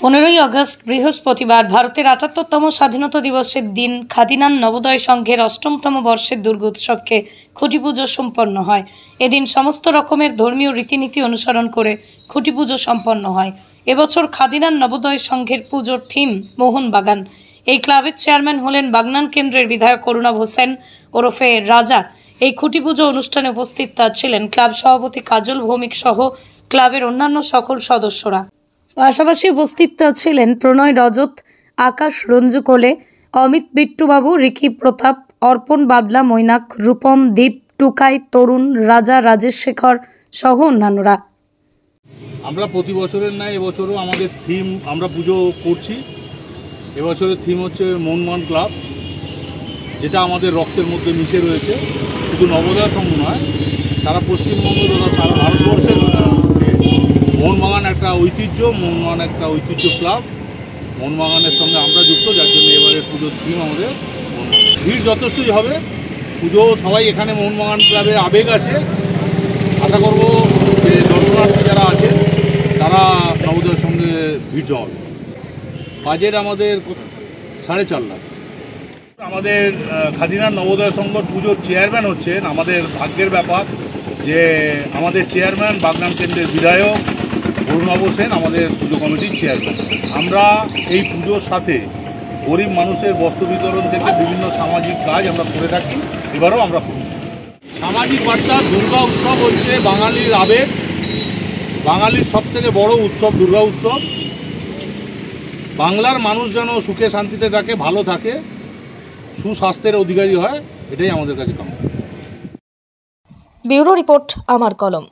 15ই August বৃহস্পতিবার ভারতের ৭৮তম স্বাধীনতা দিবসের দিন খাদিনান নবোদয় সংঘের ৮ম বর্ষের দুর্গোৎসবকে খুঁটি পুজো সম্পন্ন হয়। এদিন সমস্ত রকমের ধর্মীয় রীতিনীতি অনুসরণ করে খুঁটি পুজো সম্পন্ন হয়। এবছর খাদিনান নবোদয় সংঘের পুজোর থিম মোহনবাগান। এই ক্লাবের চেয়ারম্যান হলেন বাগনান কেন্দ্রের বিধায়ক অরুণাভ হোসেন ওরফে রাজা। এই খুঁটি পুজো অনুষ্ঠানে উপস্থিত ছিলেন ক্লাব সভাপতি কাজল ভৌমিক সহ ক্লাবের অন্যান্য সকল সদস্যরা। পাশাপাশি উপস্থিত ছিলেন প্রণয় রজত, আকাশ রঞ্জু কোলে, অমিত বিট্টুবাবু, রিকি প্রতাপ, অর্পণ বাবলা, মৈনাক, রূপম, দীপ, টুকাই, তরুণ, রাজা, রাজেশ শেখর সহ অন্যান্যরা। আমরা প্রতি বছরের ন্যায় এবছরও আমাদের থিম আমরা পুজো করছি। এবছরের থিম হচ্ছে মোহনবাগান ক্লাব, যেটা আমাদের রক্তের মধ্যে মিশে রয়েছে। শুধু নবোদয় সংঘ নয়, সারা পশ্চিমবঙ্গ তথা সারা ভারতবর্ষের মোহনবাগান একটা ঐতিহ্য, মোহনবাগান একটা ঐতিহ্য ক্লাব। মোহনবাগানের সঙ্গে আমরা যুক্ত, যার জন্য এবারের পুজোর থিম আমাদের ভিড় যথেষ্টই হবে। পুজো সবাই এখানে মোহনবাগান ক্লাবে আবেগ আছে। আশা করব যে দর্শনার্থী যারা আছে তারা নবোদয়ের সঙ্গে ভিড় জমাবে। বাজেট আমাদের 4.5 লাখ। আমাদের খাদিনান নবোদয় সংঘর পুজোর চেয়ারম্যান হচ্ছেন, আমাদের ভাগ্যের ব্যাপার যে আমাদের চেয়ারম্যান বাগনান কেন্দ্রের বিধায়ক অরুণাভ হোসেন আমাদের পুজো কমিটির চেয়ারম্যান। আমরা এই পুজোর সাথে গরিব মানুষের বস্ত্র বিতরণ থেকে বিভিন্ন সামাজিক কাজ আমরা করে থাকি, এবারও আমরা করি। সামাজিক বার্তা, দুর্গা উৎসব হচ্ছে বাঙালির আবেগ, বাঙালির সবথেকে বড় উৎসব দুর্গা উৎসব। বাংলার মানুষ যেন সুখে শান্তিতে থাকে, ভালো থাকে, সুস্বাস্থ্যের অধিকারী হয়, এটাই আমাদের কাছে কাম্য। ব্যুরো রিপোর্ট, আমার কলম।